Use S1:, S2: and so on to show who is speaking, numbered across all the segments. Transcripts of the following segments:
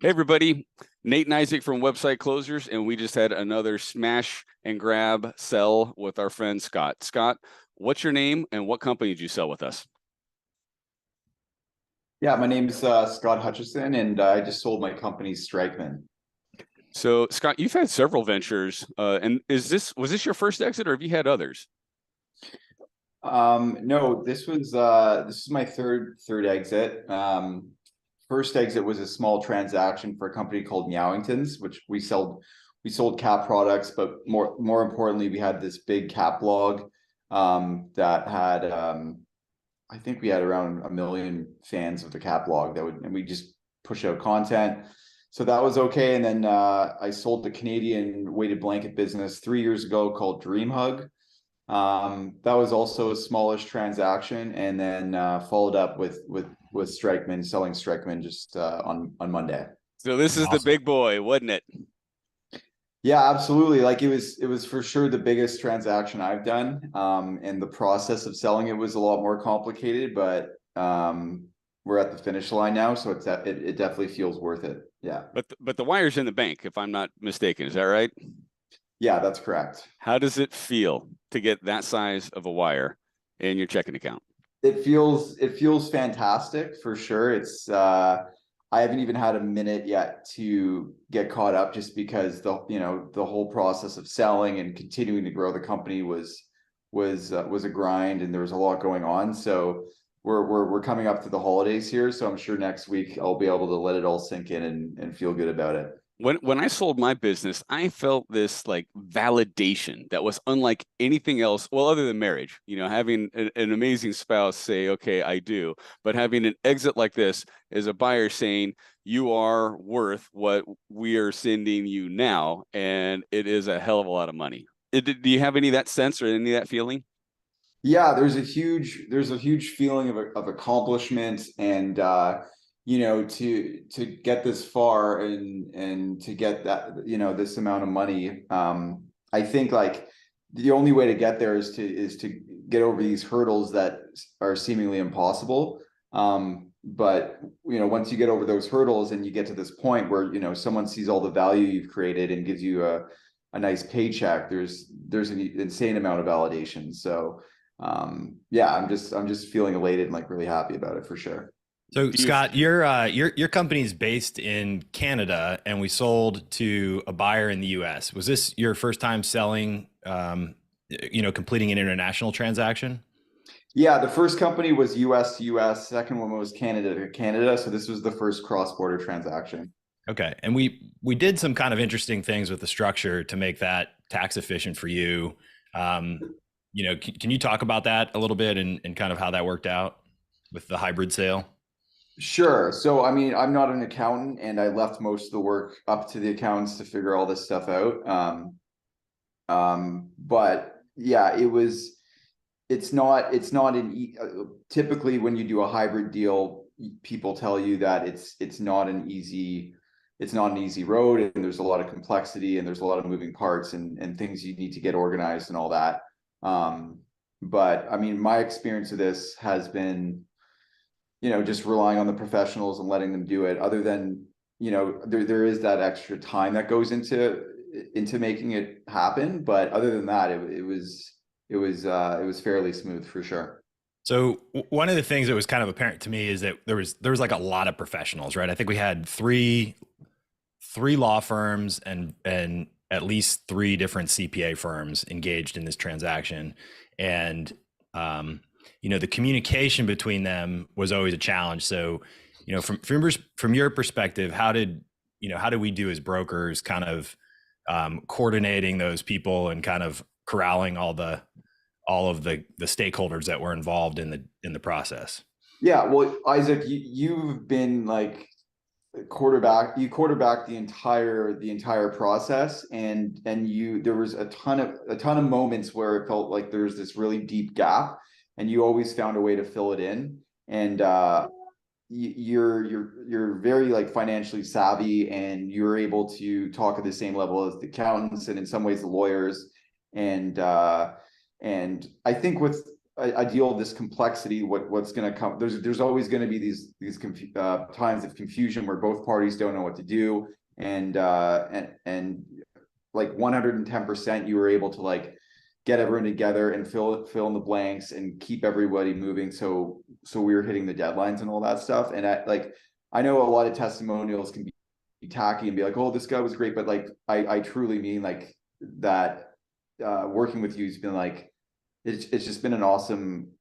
S1: Hey everybody, Nate and Isaac from Website Closers, and we just had another smash and grab sell with our friend Scott. Scott, what's your name and what company did you sell with us?
S2: Yeah, my name is Scott Hutchison, and I just sold my company Strikeman.
S1: So Scott, you've had several ventures, and was this your first exit or have you had others?
S2: No, this is my third exit. First exit was a small transaction for a company called Meowingtons, which we sold cat products, but more importantly, we had this big cat blog that had I think we had around 1 million fans of the cat blog and we just push out content. So that was okay. And then I sold the Canadian weighted blanket business 3 years ago called Dream Hug. That was also a smallish transaction, and then followed up with Strikeman, selling Strikeman just on Monday.
S1: So this is the big boy, wasn't it?
S2: Yeah, absolutely. Like it was for sure the biggest transaction I've done. And the process of selling it was a lot more complicated, but we're at the finish line now, so it definitely feels worth it. Yeah.
S1: But the wire's in the bank, if I'm not mistaken. Is that right?
S2: Yeah, that's correct.
S1: How does it feel to get that size of a wire in your checking account?
S2: It feels fantastic for sure. I haven't even had a minute yet to get caught up, just because the whole process of selling and continuing to grow the company was a grind, and there was a lot going on. So we're coming up to the holidays here, so I'm sure next week I'll be able to let it all sink in and feel good about it.
S1: When I sold my business, I felt this like validation that was unlike anything else. Well, other than marriage, having an amazing spouse say, okay, I do, but having an exit like this is a buyer saying, you are worth what we are sending you now. And it is a hell of a lot of money. Do you have any of that sense or any of that feeling?
S2: Yeah, there's a huge feeling of accomplishment, and to get this far and to get that, this amount of money. I think like the only way to get there is to get over these hurdles that are seemingly impossible. But once you get over those hurdles and you get to this point where someone sees all the value you've created and gives you a nice paycheck, there's an insane amount of validation. So yeah, I'm just feeling elated and like really happy about it for sure.
S3: So Scott, your company's based in Canada, and we sold to a buyer in the US. Was this your first time selling, completing an international transaction?
S2: Yeah, the first company was US to US, second one was Canada to Canada. So this was the first cross-border transaction.
S3: Okay. And we did some kind of interesting things with the structure to make that tax efficient for you. Can you talk about that a little bit and kind of how that worked out with the hybrid sale?
S2: Sure. So, I mean, I'm not an accountant, and I left most of the work up to the accountants to figure all this stuff out. But yeah, typically when you do a hybrid deal, people tell you that it's not an easy road, and there's a lot of complexity, and there's a lot of moving parts and things you need to get organized and all that. But I mean, my experience of this has been, just relying on the professionals and letting them do it. Other than, there is that extra time that goes into making it happen. But other than that, it was fairly smooth for sure.
S3: So one of the things that was kind of apparent to me is that there was like a lot of professionals, right? I think we had three law firms and at least 3 different CPA firms engaged in this transaction. And, the communication between them was always a challenge. So, from your perspective, how did we do as brokers kind of coordinating those people and kind of corralling all of the stakeholders that were involved in the process?
S2: Yeah, well, Isaac, you've been like you quarterback the entire process, and there was a ton of moments where it felt like there's this really deep gap, and you always found a way to fill it in. And you're very like financially savvy, and you're able to talk at the same level as the accountants and in some ways the lawyers. And I think with I deal with this complexity, what's going to come. There's always going to be these times of confusion where both parties don't know what to do, and like 110%, you were able to like get everyone together and fill in the blanks and keep everybody moving. So we were hitting the deadlines and all that stuff. And I know a lot of testimonials can be tacky and be like, oh, this guy was great, but like I truly mean like that. Working with you has been like, it's just been an awesome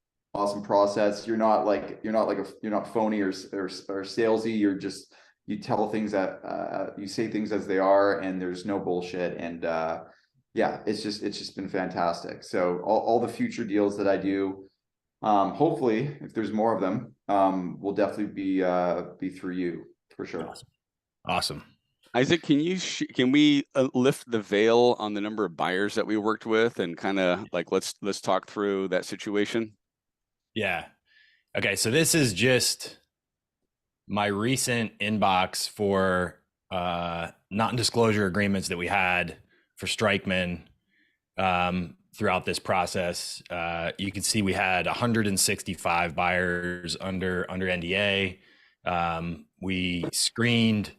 S2: process. You're not phony or salesy. You tell things that you say things as they are, and there's no bullshit. And yeah, it's just been fantastic. So all the future deals that I do, hopefully, if there's more of them, will definitely be through you for sure.
S3: Awesome.
S1: Isaac, can we lift the veil on the number of buyers that we worked with, and kind of like let's talk through that situation?
S3: Yeah. Okay. So this is just my recent inbox for non-disclosure agreements that we had for Strikeman throughout this process. You can see we had 165 buyers under NDA. We screened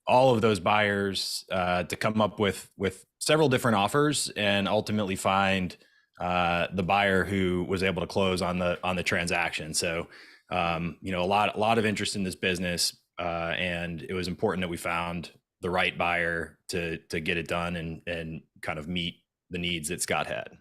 S3: all of those buyers to come up with several different offers, and ultimately find the buyer who was able to close on the transaction. So you know, a lot of interest in this business, and it was important that we found the right buyer to get it done and kind of meet the needs that Scott had.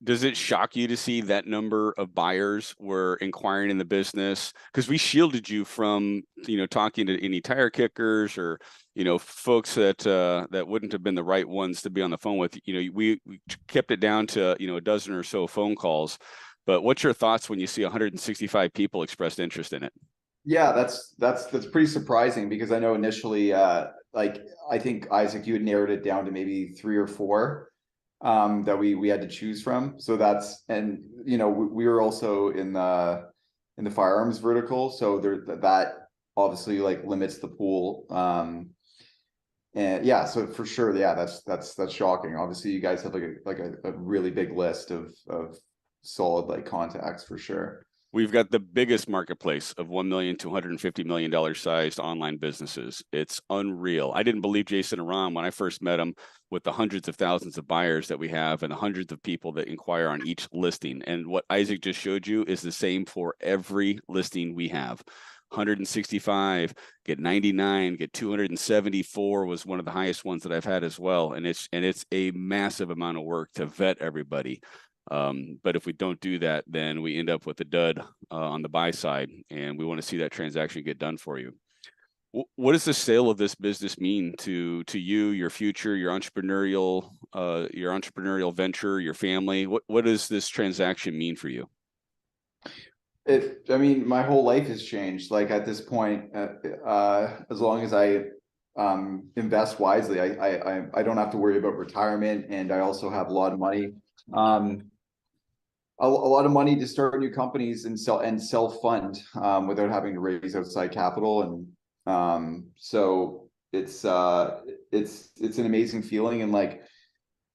S1: Does it shock you to see that number of buyers were inquiring in the business? Because we shielded you from, you know, talking to any tire kickers or, you know, folks that that wouldn't have been the right ones to be on the phone with. You know, we kept it down to, you know, a dozen or so phone calls. But what's your thoughts when you see 165 people expressed interest in it?
S2: Yeah, that's pretty surprising, because I know initially, like I think Isaac, you had narrowed it down to maybe 3 or 4 that we had to choose from. So and you know, we were also in the firearms vertical, so that obviously like limits the pool. And yeah, so for sure, yeah, that's shocking. Obviously, you guys have like a really big list of solid like contacts for sure.
S1: We've got the biggest marketplace of $1 million to $150 million sized online businesses. It's unreal. I didn't believe Jason Aram when I first met him, with the hundreds of thousands of buyers that we have and the hundreds of people that inquire on each listing. And what Isaac just showed you is the same for every listing we have. 165, get 99, get 274 was one of the highest ones that I've had as well. And it's a massive amount of work to vet everybody. But if we don't do that, then we end up with a dud on the buy side, and we want to see that transaction get done for you. What does the sale of this business mean to you, your future, your entrepreneurial venture, your family? What does this transaction mean for you?
S2: I mean, my whole life has changed. Like at this point, as long as I invest wisely, I don't have to worry about retirement, and I also have a lot of money. A lot of money to start new companies and self-fund without having to raise outside capital. And so it's an amazing feeling. And like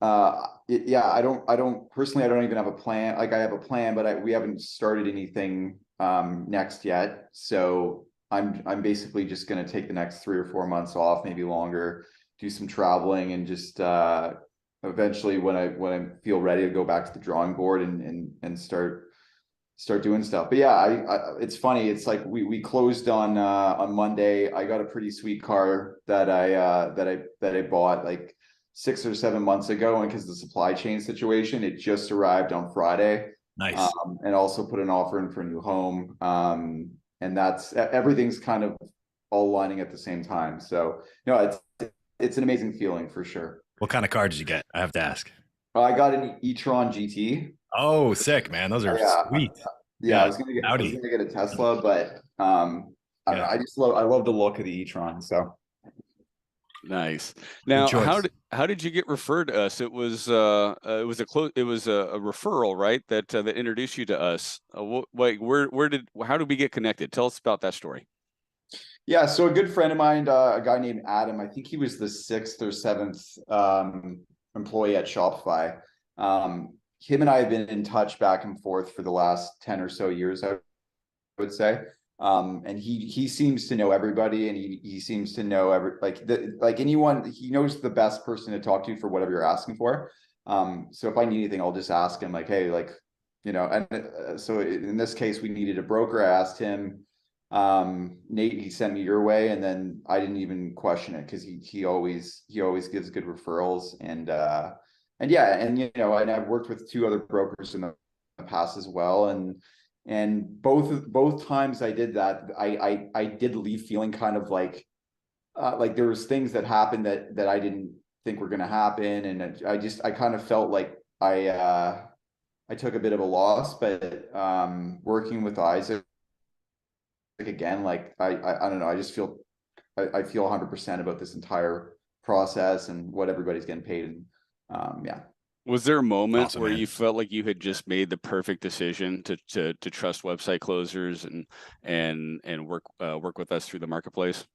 S2: yeah, I don't personally, I don't even have a plan. Like I have a plan, but we haven't started anything next yet. So I'm basically just going to take the next 3 or 4 months off, maybe longer, do some traveling, and just eventually when I feel ready to go back to the drawing board and start doing stuff. But yeah, it's funny. It's like we closed on Monday. I got a pretty sweet car that I bought like 6 or 7 months ago, and because of the supply chain situation, it just arrived on Friday.
S3: Nice.
S2: And also put an offer in for a new home. And everything's kind of all lining at the same time. So it's an amazing feeling for sure.
S3: What kind of car did you get? I have to ask.
S2: I got an e-tron GT.
S3: Oh, sick, man. Those are sweet.
S2: Yeah, I was gonna get a Tesla, but I don't know. I love the look of the e-tron. So
S1: nice. Now, how did you get referred to us? It was a referral, right? That introduced you to us. How did we get connected? Tell us about that story.
S2: Yeah, so a good friend of mine, a guy named Adam, I think he was the 6th or 7th employee at Shopify. him and I have been in touch back and forth for the last 10 or so years, I would say. And he seems to know everybody, and he seems to know like anyone. He knows the best person to talk to for whatever you're asking for. So if I need anything, I'll just ask him, like, hey, like, and so in this case, we needed a broker. I asked him, Nate, he sent me your way, and then I didn't even question it, because he always gives good referrals. And yeah, and and I've worked with 2 other brokers in the past as well, and both times I did that, I did leave feeling kind of like there was things that happened that I didn't think were going to happen, and I kind of felt like I took a bit of a loss. But working with Isaac again, like I don't know, I just feel I feel 100% about this entire process and what everybody's getting paid. And yeah.
S1: Was there a moment
S3: Awesome,
S1: where
S3: man.
S1: you felt like you had just made the perfect decision to trust Website Closers and work with us through the marketplace?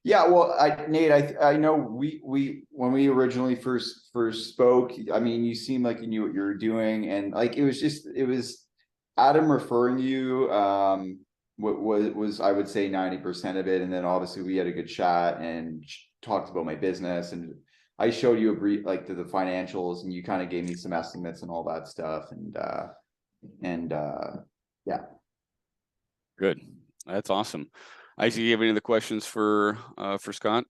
S2: Yeah, well, Nate, I know we when we originally first spoke, I mean, you seemed like you knew what you were doing, and like it was Adam referring you. What was I would say 90% of it, and then obviously we had a good chat and talked about my business, and I showed you a brief, like, to the financials, and you kind of gave me some estimates and all that stuff, and yeah.
S1: Good. That's awesome. Isaac, do you have any other questions for Scott?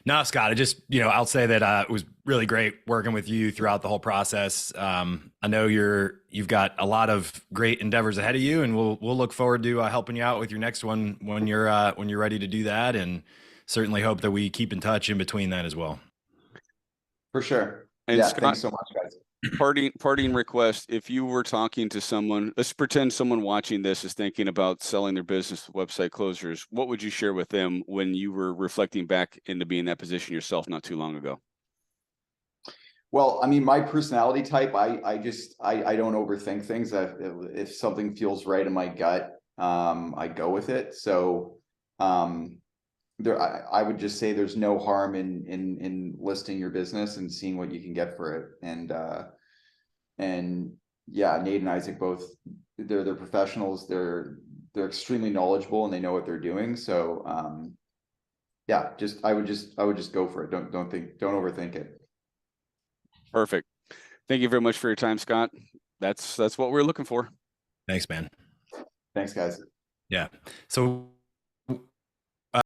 S3: No, Scott, I just, I'll say that it was really great working with you throughout the whole process. I know you've got a lot of great endeavors ahead of you, and we'll look forward to helping you out with your next one when you're ready to do that, and certainly hope that we keep in touch in between that as well.
S2: For sure.
S1: And
S2: Yeah,
S1: Scott,
S2: thanks so much, guys.
S1: parting request, if you were talking to someone, let's pretend someone watching this is thinking about selling their business with Website Closers, what would you share with them when you were reflecting back into being in that position yourself not too long ago?
S2: Well, I mean, my personality type, I don't overthink things. If something feels right in my gut, I go with it. So I would just say there's no harm in listing your business and seeing what you can get for it. And yeah, Nate and Isaac both, they're professionals. They're extremely knowledgeable, and they know what they're doing. So yeah, I would just go for it. Don't overthink it.
S1: Perfect. Thank you very much for your time, Scott. That's what we're looking for.
S3: Thanks, man.
S2: Thanks, guys.
S3: Yeah. So